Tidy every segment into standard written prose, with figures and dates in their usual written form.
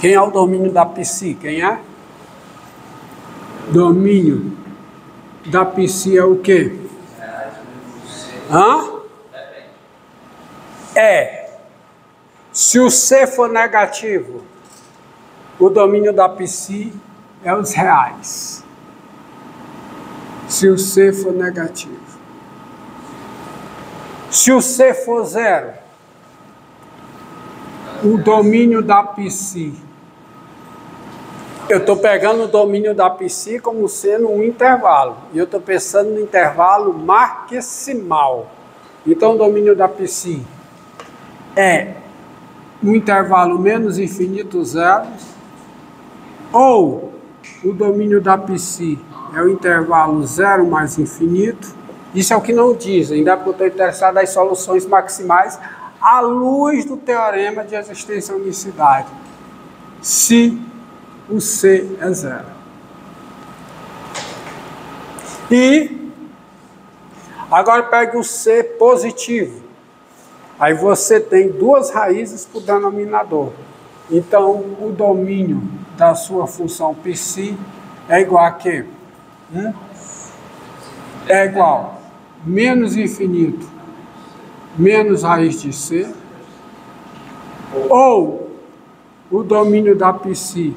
Quem é o domínio da psi? Quem é? Domínio da psi é o quê? Hã? É. Se o C for negativo, o domínio da psi é os reais. Se o C for negativo. Se o C for zero, o domínio da psi. Eu estou pegando o domínio da psi como sendo um intervalo. E eu estou pensando no intervalo maximal. Então, o domínio da psi é um intervalo menos infinito, zero. Ou o domínio da psi é o intervalo zero mais infinito. Isso é o que não dizem, ainda porque eu estou interessado nas soluções maximais à luz do teorema de existência e unicidade. Se o C é zero. E agora pegue o C positivo. Aí você tem duas raízes para o denominador. Então, o domínio da sua função psi é igual a quê? É igual a menos infinito menos raiz de C, ou o domínio da psi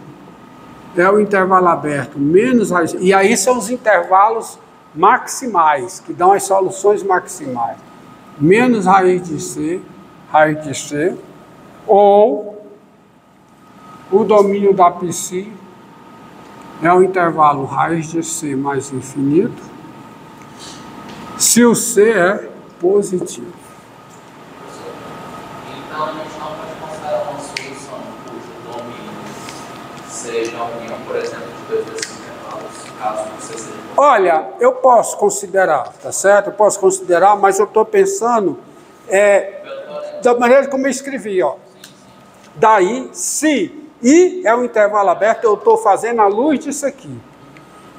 é o intervalo aberto menos raiz, e aí são os intervalos maximais, que dão as soluções maximais, menos raiz de C, ou o domínio da psi é o intervalo raiz de C mais infinito, se o C é positivo. Então a gente não pode considerar uma solução cujo domínio seja a união, por exemplo, de dois desses intervalos, caso você seja... Olha, eu posso considerar, tá certo? Eu posso considerar, mas eu estou pensando da maneira como eu escrevi, ó. Daí, se I é um intervalo aberto, eu estou fazendo à luz disso aqui.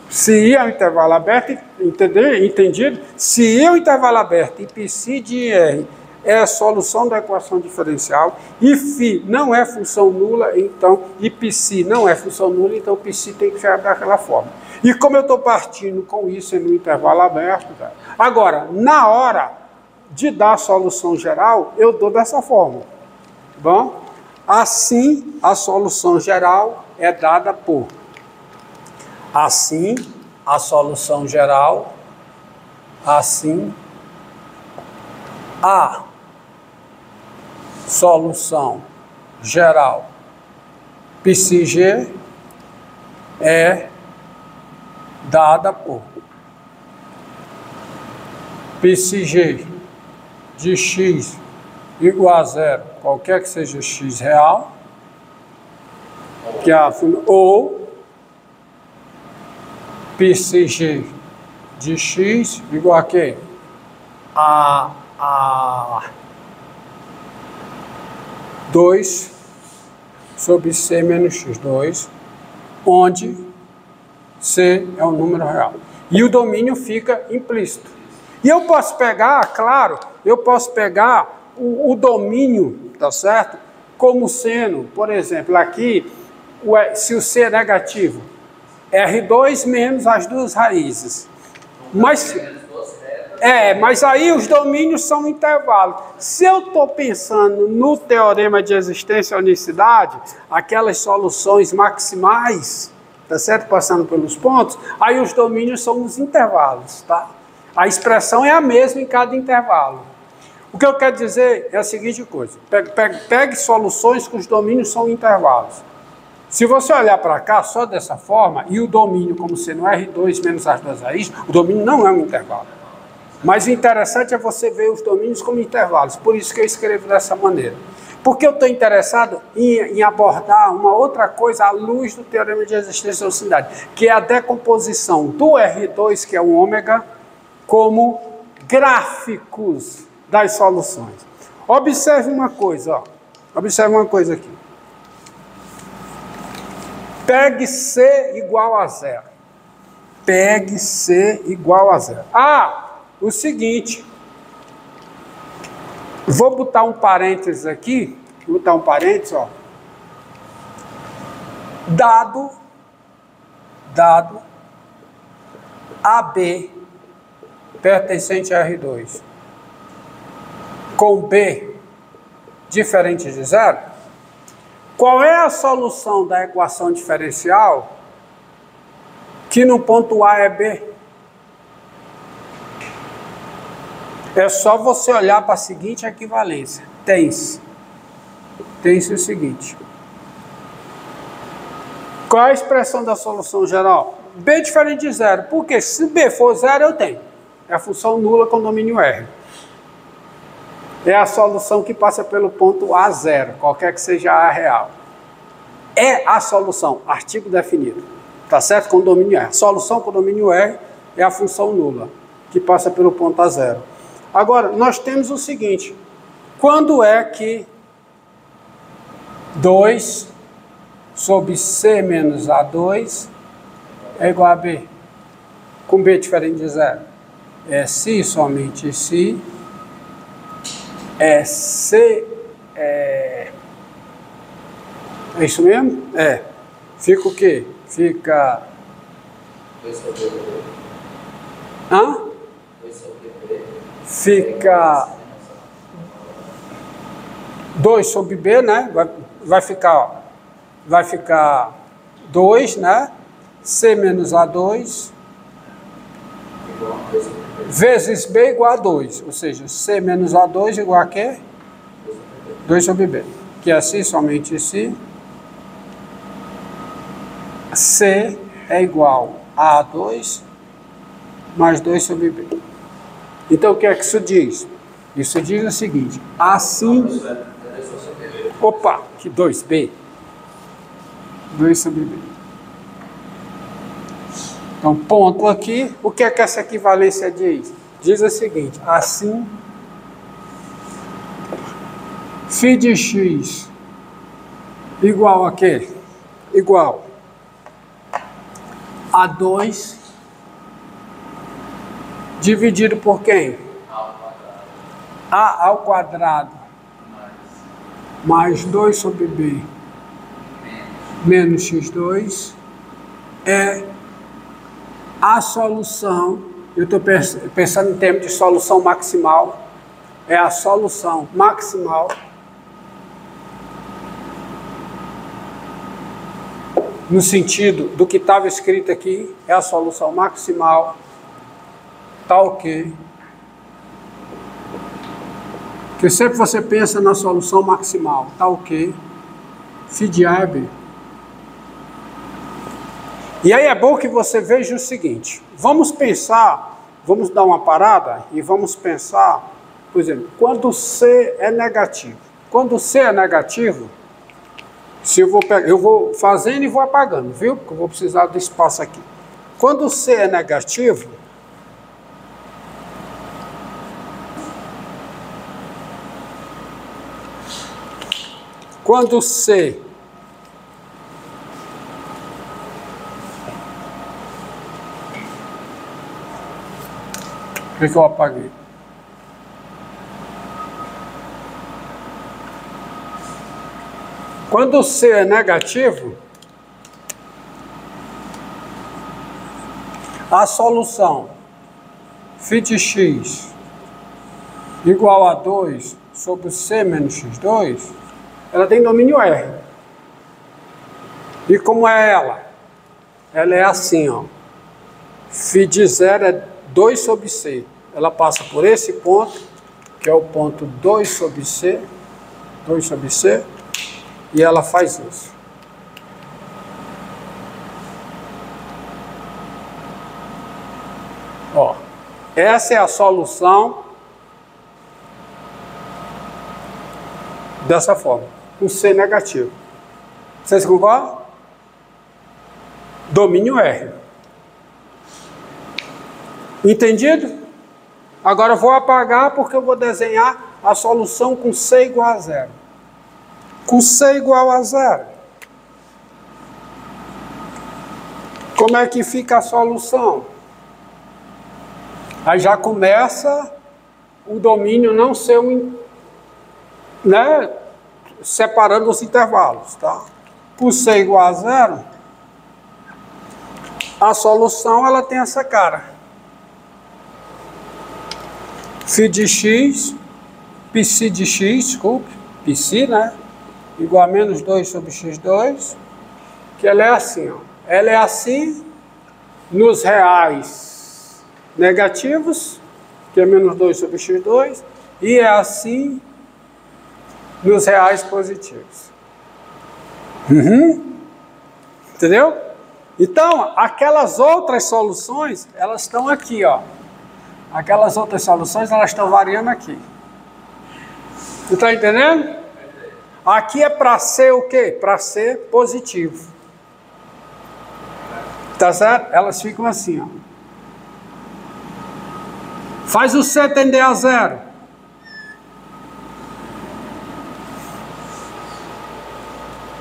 Se I é um intervalo aberto, entendido? Se I é um intervalo aberto e psi de R é a solução da equação diferencial, e φ não é função nula, então, e psi não é função nula, então psi tem que ser daquela forma. E como eu estou partindo com isso no intervalo aberto, tá? Agora, na hora de dar a solução geral, eu dou dessa forma. Bom, assim a solução geral é dada por. Assim a solução geral, assim a solução geral psi-g é dada por psi-g de x igual a zero, qualquer que seja x real, que é ou psi-g de x igual a quê? A 2 sobre c menos x2, onde c é um número real. E o domínio fica implícito. E eu posso pegar, claro, eu posso pegar o domínio, tá certo? Como sendo, por exemplo, aqui, se o c é negativo, R2 menos as duas raízes. Mas aí os domínios são intervalos. Se eu estou pensando no teorema de existência e unicidade, aquelas soluções maximais, tá certo? Passando pelos pontos, aí os domínios são os intervalos, tá? A expressão é a mesma em cada intervalo. O que eu quero dizer é a seguinte coisa: pegue soluções que os domínios são intervalos. Se você olhar para cá só dessa forma, e o domínio como sendo R2 menos as duas raízes, o domínio não é um intervalo. Mas o interessante é você ver os domínios como intervalos. Por isso que eu escrevo dessa maneira. Porque eu estou interessado em abordar uma outra coisa à luz do teorema de existência e unicidade, que é a decomposição do R2, que é o ômega, como gráficos das soluções. Observe uma coisa, ó. Observe uma coisa aqui. Pegue C igual a zero. Pegue C igual a zero. O seguinte. Vou botar um parênteses aqui. Vou botar um parênteses, ó. dado AB pertencente a R2 com B diferente de zero, qual é a solução da equação diferencial que no ponto A é B? É só você olhar para a seguinte equivalência. Tem-se o seguinte. Qual é a expressão da solução geral? B diferente de zero. Porque se B for zero, eu tenho. É a função nula com domínio R. É a solução que passa pelo ponto A0, qualquer que seja A real. É a solução, artigo definido. Tá certo? Com domínio R. A solução com domínio R é a função nula, que passa pelo ponto A0. Agora, nós temos o seguinte. Quando é que 2 sobre C menos A2 é igual a B? Com B diferente de zero. É se, somente se. É C. É isso mesmo? É. Fica o quê? Fica. 2 sobre B. Hã? 2 sobre B. Fica 2 sobre B, né? Vai ficar 2, né? C menos A2 vezes B igual a 2. Ou seja, C menos A2 igual a quê? 2 sobre B. Que é assim, somente se. C é igual a A2 mais 2 sobre B. Então, o que é que isso diz? Isso diz o seguinte, assim... Opa, que 2B. 2 sobre B. Então, ponto aqui. O que é que essa equivalência diz? Diz o seguinte, assim... φ de x igual a quê? Igual a 2 dividido por quem? A ao quadrado mais 2 sobre B menos x2 é a solução. Eu estou pensando em termos de solução maximal. É a solução maximal no sentido do que estava escrito aqui, é a solução maximal, tá ok? Porque sempre você pensa na solução maximal, tá ok? Φ de A é B. E aí é bom que você veja o seguinte, vamos pensar, vamos dar uma parada e vamos pensar, por exemplo, quando C é negativo. Quando C é negativo, se eu vou fazendo e vou apagando, viu? Porque eu vou precisar do espaço aqui. Quando C é negativo, quando C por que eu apaguei? Quando C é negativo, a solução φ de x igual a 2 sobre C menos x2, ela tem domínio R. E como é ela? Ela é assim, ó. φ de 0 é 2 sobre C. Ela passa por esse ponto, que é o ponto 2 sobre C, e ela faz isso. Ó, essa é a solução dessa forma, com C negativo. Vocês concordam? Domínio R. Entendido? Agora eu vou apagar porque eu vou desenhar a solução com C igual a 0. Com C igual a 0. Como é que fica a solução? Aí já começa o domínio não ser separando os intervalos, tá? por C igual a zero, a solução ela tem essa cara. Φ de x, πc de x, desculpe, πc, né? Igual a menos 2 sobre x2, que ela é assim, ó. Ela é assim nos reais negativos, que é menos 2 sobre x2, e é assim nos reais positivos. Entendeu? Então, aquelas outras soluções, elas estão aqui, ó. Aquelas outras soluções, elas estão variando aqui. Tu tá entendendo? Aqui é para ser o quê? Para ser positivo. Tá certo? Elas ficam assim, ó. Faz o C tender a zero.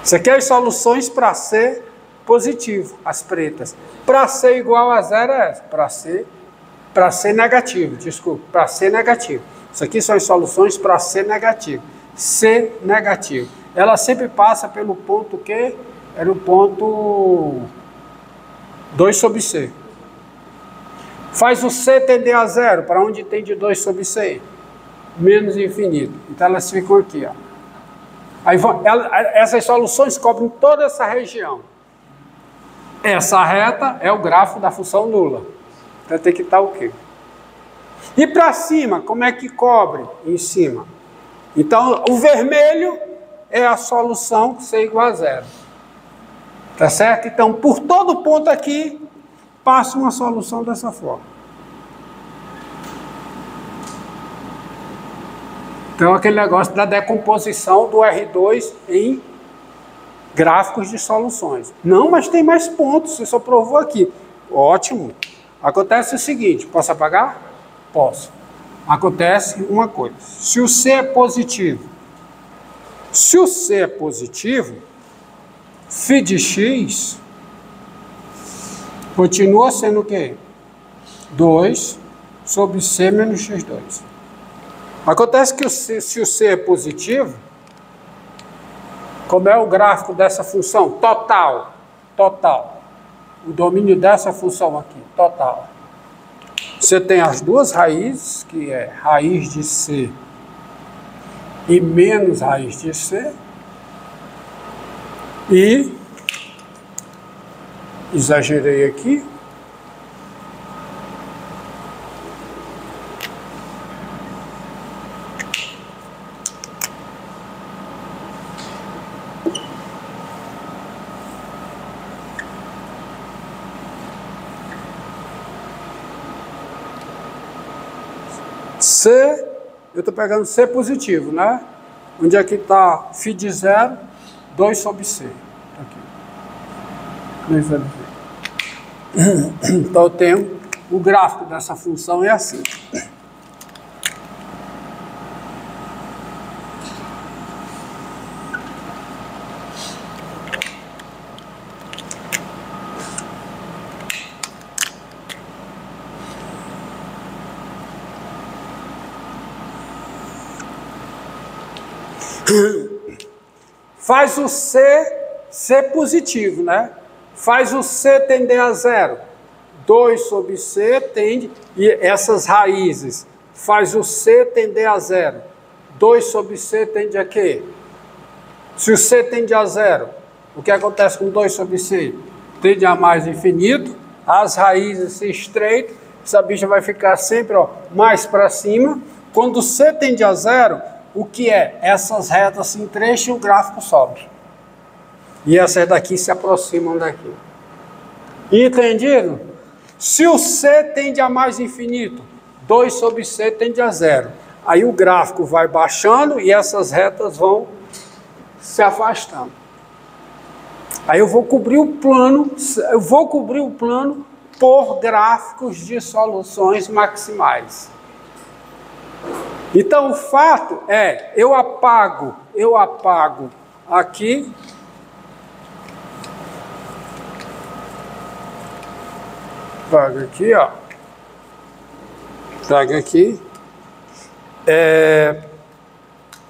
Isso aqui é as soluções para C positivo, as pretas. Para C igual a zero é essa. Para C negativo, desculpa. Para C negativo. Isso aqui são as soluções para C negativo. C negativo. Ela sempre passa pelo ponto que era o ponto 2 sobre C. Faz o C tender a zero. Para onde tem de 2 sobre C? Menos infinito. Então elas ficam aqui, ó. Aí, essas soluções cobrem toda essa região. Essa reta é o grafo da função nula. Então tem que estar o quê? E para cima, como é que cobre em cima? Então, o vermelho é a solução C igual a zero. Tá certo? Então, por todo ponto aqui, passa uma solução dessa forma. Então, aquele negócio da decomposição do R2 em gráficos de soluções. Não, mas tem mais pontos, você só provou aqui. Ótimo. Acontece o seguinte, posso apagar? Posso. Acontece uma coisa. Se o C é positivo, φ de x continua sendo o quê? 2 sobre C menos x2. Acontece que se o C é positivo, como é o gráfico dessa função? Total. O domínio dessa função aqui, total. Você tem as duas raízes, que é raiz de C e menos raiz de C. E, exagerei aqui, C, eu estou pegando C positivo, né? Onde é que está φ de zero? 2 sobre C. Aqui. 2 sobre C. Então eu tenho o gráfico dessa função é assim. Faz o C positivo, né? Faz o C tender a zero. 2 sobre C tende, e essas raízes, faz o C tender a zero. 2 sobre C tende a quê? Se o C tende a zero, o que acontece com 2 sobre C? Tende a mais infinito, as raízes se estreitam, essa bicha vai ficar sempre, ó, mais para cima. Quando o C tende a zero, o que é? Essas retas se entreixam e o gráfico sobe. E essas daqui se aproximam daqui. Entendido? Se o C tende a mais infinito, 2 sobre C tende a zero. Aí o gráfico vai baixando e essas retas vão se afastando. Aí eu vou cobrir o plano, por gráficos de soluções maximais. Então o fato é, eu apago aqui, trago aqui, ó,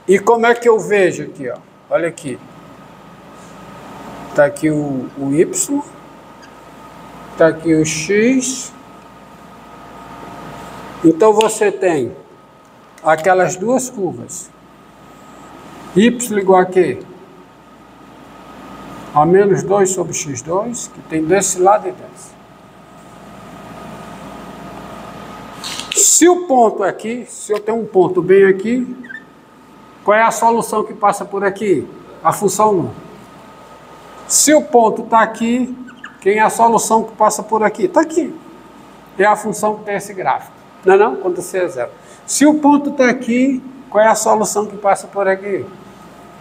e como é que eu vejo aqui, ó, olha aqui, Está aqui o Y, está aqui o X. Então você tem aquelas duas curvas. Y igual a quê? A menos 2 sobre x2, que tem desse lado e desse. Se o ponto é aqui, se eu tenho um ponto bem aqui, qual é a solução que passa por aqui? A função nu. Se o ponto está aqui, quem é a solução que passa por aqui? Está aqui. É a função que tem esse gráfico. Não é não? Quando C é zero. Se o ponto está aqui, qual é a solução que passa por aqui?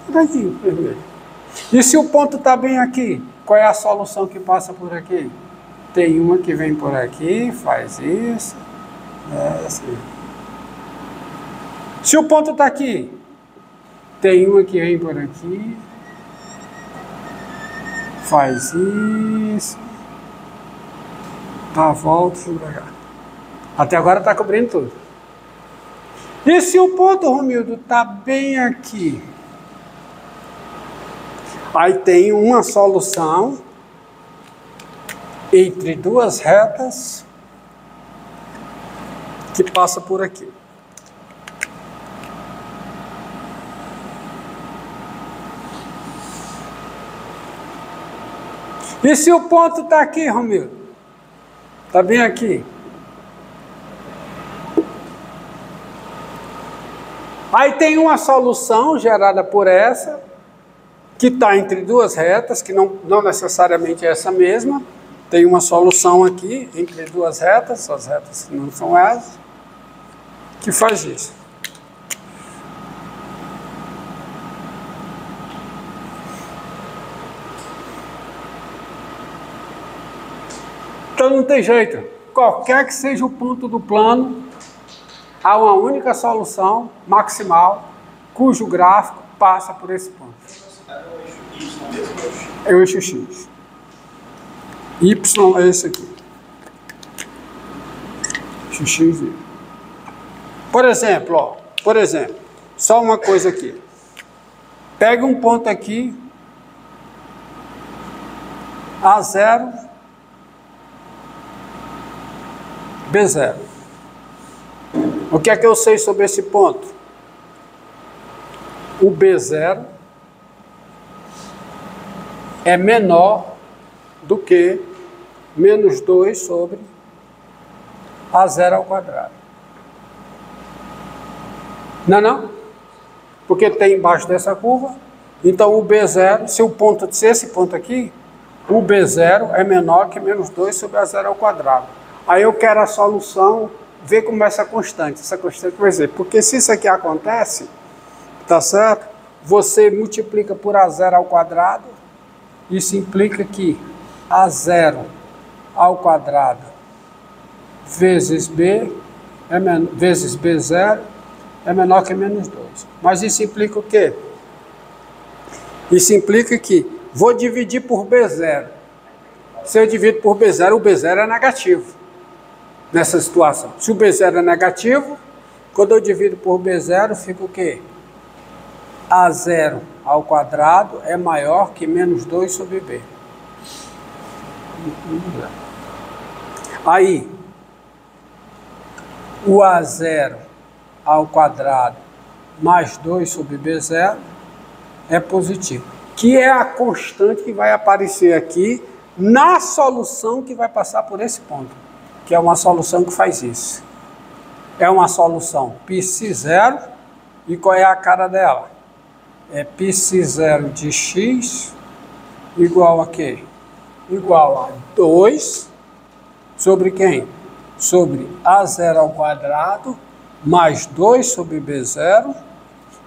Está aqui, vermelho. E se o ponto está bem aqui, qual é a solução que passa por aqui? Tem uma que vem por aqui, faz isso. Assim. Se o ponto está aqui, tem uma que vem por aqui, faz isso. Dá a volta e pra cá. Até agora está cobrindo tudo. E se o ponto, Romildo, está bem aqui? Aí tem uma solução entre duas retas que passa por aqui. E se o ponto está aqui, Romildo? Está bem aqui. Aí tem uma solução gerada por essa, que está entre duas retas, que não necessariamente é essa mesma. Tem uma solução aqui entre duas retas, as retas não são essas, que faz isso. Então não tem jeito. Qualquer que seja o ponto do plano, há uma única solução maximal, cujo gráfico passa por esse ponto. É o eixo X. Y é esse aqui. Eixo X. Por exemplo, só uma coisa aqui. Pega um ponto aqui, A0, B0. O que é que eu sei sobre esse ponto? O B0 é menor do que menos 2 sobre A0 ao quadrado. Não é não? Porque tem embaixo dessa curva. Então o B0, se o ponto, se esse ponto aqui, o B0 é menor que menos 2 sobre A0 ao quadrado. Aí eu quero a solução, ver como é essa constante. Essa constante vai ser, porque se isso aqui acontece, tá certo? Você multiplica por A0 ao quadrado, isso implica que A0 ao quadrado vezes B, vezes B0, é menor que menos 2. Mas isso implica o quê? Isso implica que vou dividir por B0. Se eu divido por B0, o B0 é negativo. Nessa situação. Se o B0 é negativo, quando eu divido por B0, fica o quê? A0 ao quadrado é maior que menos 2 sobre B. Aí, o A0 ao quadrado mais 2 sobre B0 é positivo. Que é a constante que vai aparecer aqui na solução que vai passar por esse ponto. Que é uma solução que faz isso. É uma solução π0, e qual é a cara dela? É π0 de x igual a quê? Igual a 2 sobre quem? Sobre A0 ao quadrado mais 2 sobre B0,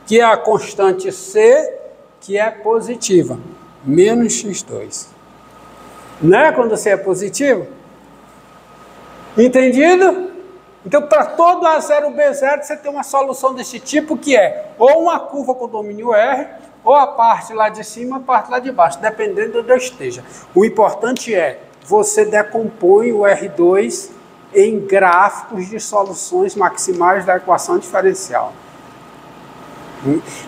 que é a constante C, que é positiva, menos x2. Não é quando C é positivo? Entendido? Então, para todo A0, B0, você tem uma solução desse tipo, que é ou uma curva com domínio R, ou a parte lá de cima, a parte lá de baixo, dependendo de onde eu esteja. O importante é, você decompõe o R2 em gráficos de soluções maximais da equação diferencial.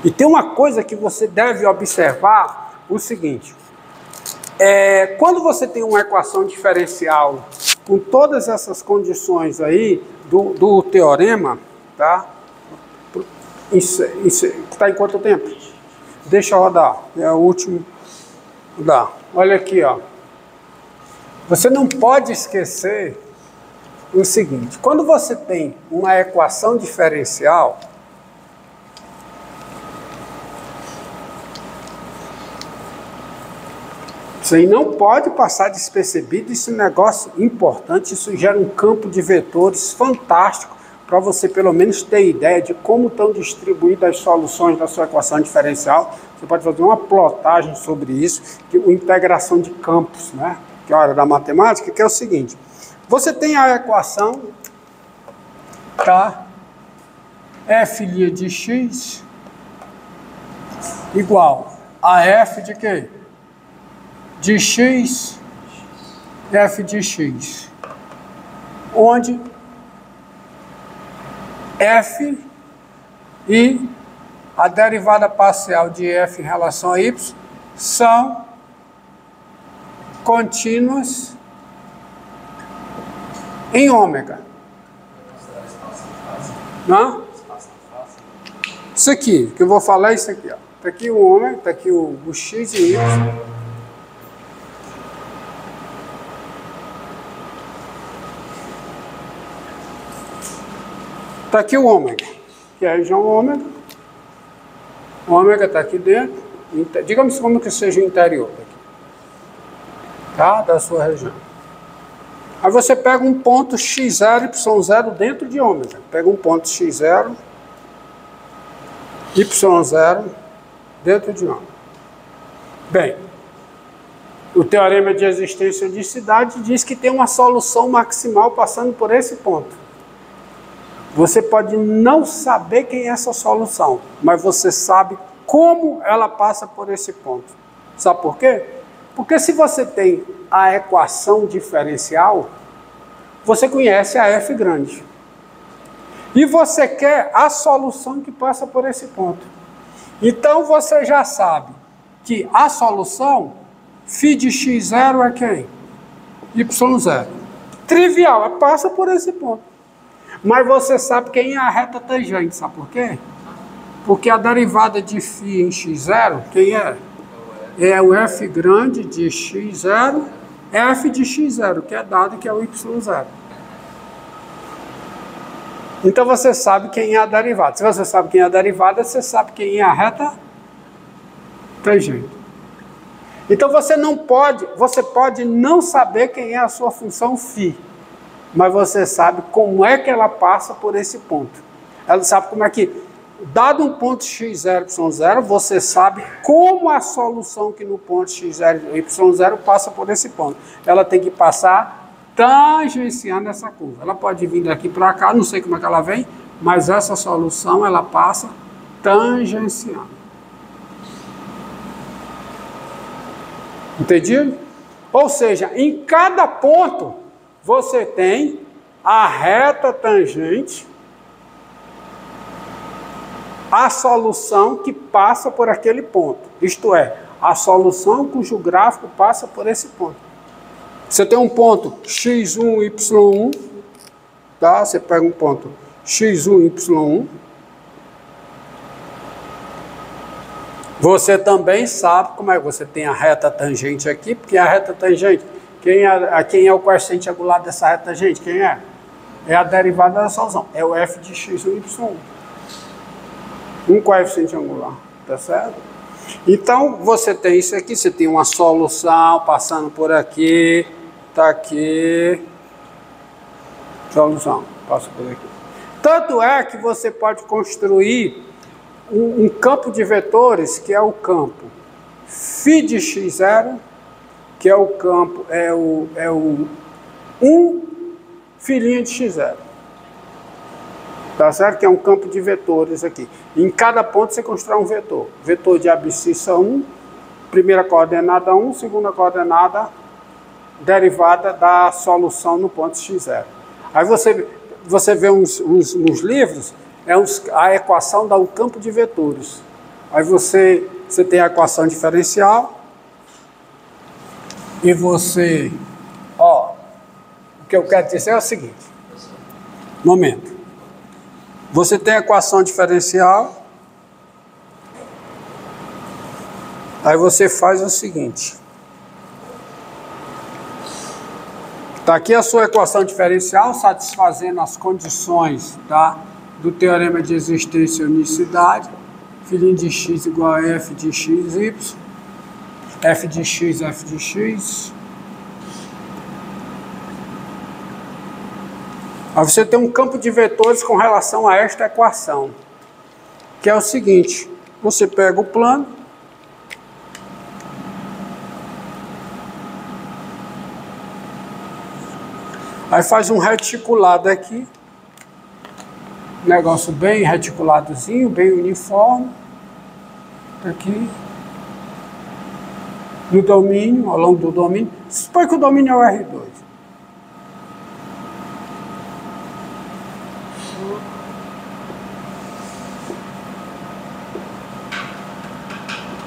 E tem uma coisa que você deve observar, o seguinte. Quando você tem uma equação diferencial com todas essas condições aí do teorema, tá? Isso está em quanto tempo? Deixa eu rodar, é o último. Rodar. Olha aqui, ó. Você não pode esquecer o seguinte: quando você tem uma equação diferencial, você não pode passar despercebido. Isso é um negócio importante. Isso gera um campo de vetores fantástico para você pelo menos ter ideia de como estão distribuídas as soluções da sua equação diferencial. Você pode fazer uma plotagem sobre isso, que é integração de campos, né? Que é a área da matemática, que é o seguinte: você tem a equação, tá? F' de x igual a f de quê? De x, f de x, onde f e a derivada parcial de f em relação a y são contínuas em ômega. Não? Isso aqui, que eu vou falar é isso aqui, ó. Tá aqui o ômega, tá aqui o x e y. Tá aqui o ômega, que é a região ômega. O ômega está aqui dentro. Digamos como que seja o interior aqui, tá? Da sua região. Aí você pega um ponto x0, y0 dentro de ômega. Pega um ponto x0, y0 dentro de ômega. Bem, o teorema de existência de unicidade diz que tem uma solução maximal passando por esse ponto. Você pode não saber quem é essa solução, mas você sabe como ela passa por esse ponto. Sabe por quê? Porque se você tem a equação diferencial, você conhece a f grande. E você quer a solução que passa por esse ponto. Então você já sabe que a solução φ de x0 é quem? y0. Trivial, passa por esse ponto. Mas você sabe quem é a reta tangente, sabe por quê? Porque a derivada de φ em x0, quem é? É o f grande de x0, f de x0, que é dado que é o y0. Então você sabe quem é a derivada. Se você sabe quem é a derivada, você sabe quem é a reta tangente. Então você pode não saber quem é a sua função φ. Mas você sabe como é que ela passa por esse ponto. Ela sabe como é que, dado um ponto x0, y0, você sabe como a solução que no ponto x0 e y0 passa por esse ponto. Ela tem que passar tangenciando essa curva. Ela pode vir daqui para cá, não sei como é que ela vem, mas essa solução ela passa tangenciando. Entendido? Ou seja, em cada ponto você tem a reta tangente, a solução que passa por aquele ponto. Isto é, a solução cujo gráfico passa por esse ponto. Você tem um ponto x1, y1, tá? Você pega um ponto x1, y1. Você também sabe como é que você tem a reta tangente aqui, porque a reta tangente, quem é o coeficiente angular dessa reta tangente? Quem é? É a derivada da solução. É o f de x1 e y1. Um coeficiente angular, tá certo? Então, você tem isso aqui, você tem uma solução passando por aqui, tá aqui, solução, passa por aqui. Tanto é que você pode construir um campo de vetores, que é o campo φ de x0, que é o campo, é o 1 filhinho de x0. Tá certo? Que é um campo de vetores aqui. Em cada ponto você constrói um vetor. Vetor de abscissa 1, primeira coordenada 1, segunda coordenada derivada da solução no ponto x0. Aí você vê nos livros, a equação dá um campo de vetores. Aí você tem a equação diferencial, e você, ó, o que eu quero dizer é o seguinte, momento, você tem a equação diferencial, aí você faz o seguinte, está aqui a sua equação diferencial, satisfazendo as condições, tá, do teorema de existência e unicidade, filhinho de x igual a f de x, y, f de x, f de x. Aí você tem um campo de vetores com relação a esta equação, que é o seguinte, você pega o plano, aí faz um reticulado aqui, negócio bem reticuladozinho, bem uniforme, aqui, no domínio, ao longo do domínio, supõe que o domínio é o R2.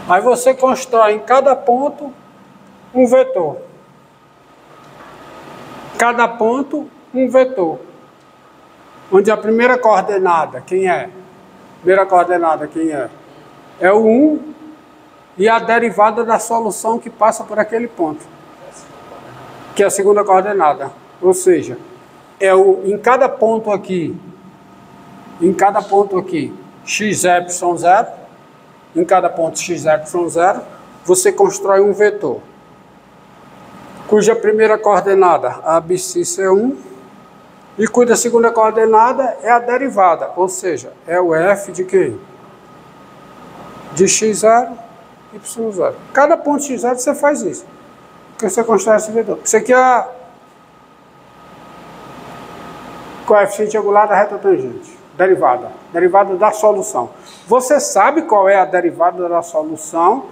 Aí você constrói em cada ponto um vetor. Cada ponto um vetor. Onde a primeira coordenada, quem é? Primeira coordenada, quem é? É o 1 e a derivada da solução que passa por aquele ponto. Que é a segunda coordenada. Ou seja, em cada ponto aqui, x, y, 0, em cada ponto x, y, 0, você constrói um vetor, cuja primeira coordenada, a abscissa é 1, e cuja segunda coordenada é a derivada, ou seja, é o f de quem? De x0, y0. Cada ponto x0 você faz isso, porque você constrói esse vetor. Isso aqui é a coeficiente angular da reta tangente, derivada da solução. Você sabe qual é a derivada da solução,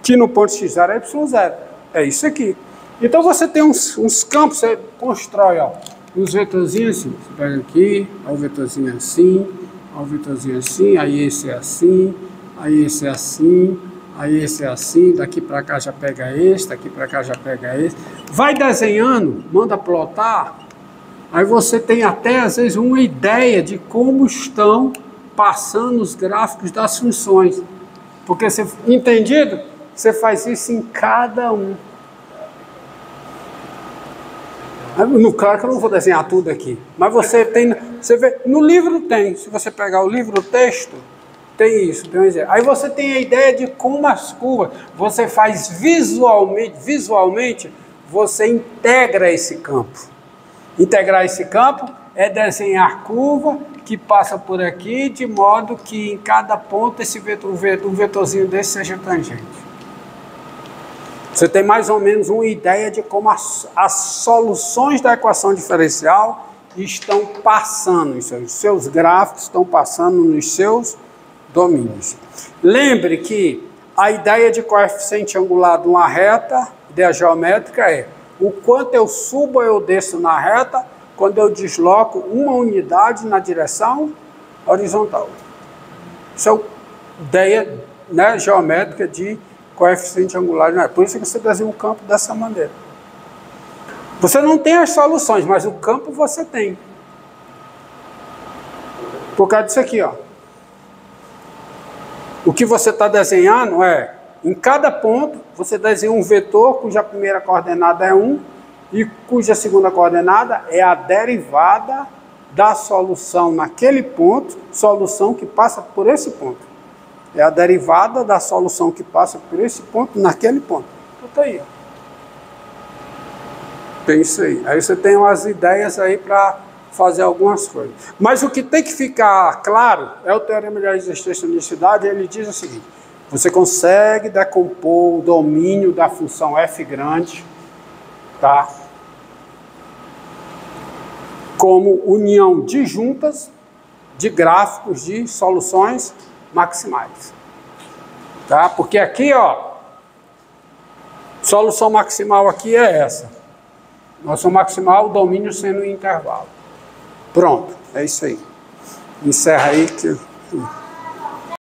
que no ponto x0 é y0. É isso aqui. Então você tem uns campos, você constrói, ó, uns vetorzinhos assim. Você pega aqui, ó, o vetorzinho assim, ó, o vetorzinho assim, aí esse é assim, aí esse é assim, aí esse é assim, daqui para cá já pega esse, daqui para cá já pega esse. Vai desenhando, manda plotar, aí você tem até às vezes uma ideia de como estão passando os gráficos das funções. Porque você, entendido? Você faz isso em cada um. No claro que eu não vou desenhar tudo aqui, mas você tem, você vê, no livro tem, se você pegar o livro, o texto, tem isso, tem um exemplo. Aí você tem a ideia de como as curvas, você faz visualmente, você integra esse campo. Integrar esse campo é desenhar curva que passa por aqui, de modo que em cada ponto esse vetor, um vetorzinho desse seja tangente. Você tem mais ou menos uma ideia de como as soluções da equação diferencial estão passando, os seus gráficos estão passando nos seus domínios. Lembre que a ideia de coeficiente angular de uma reta, ideia geométrica é o quanto eu subo ou eu desço na reta quando eu desloco uma unidade na direção horizontal. Isso é a ideia, né, geométrica de coeficiente angular. Não é? Por isso que você desenha um campo dessa maneira. Você não tem as soluções, mas o campo você tem. Por causa disso aqui, ó. O que você está desenhando é, em cada ponto, você desenha um vetor cuja primeira coordenada é 1 e cuja segunda coordenada é a derivada da solução naquele ponto, solução que passa por esse ponto. É a derivada da solução que passa por esse ponto, naquele ponto. Então, aí, ó. Tem isso aí. Aí você tem umas ideias aí para fazer algumas coisas. Mas o que tem que ficar claro é o teorema da existência e unicidade. Ele diz o seguinte: você consegue decompor o domínio da função f grande, tá, como união disjuntas de gráficos de soluções maximais, tá? Porque aqui, ó, solução maximal aqui é essa. Solução maximal, o domínio sendo um intervalo. Pronto, é isso aí. Encerra aí que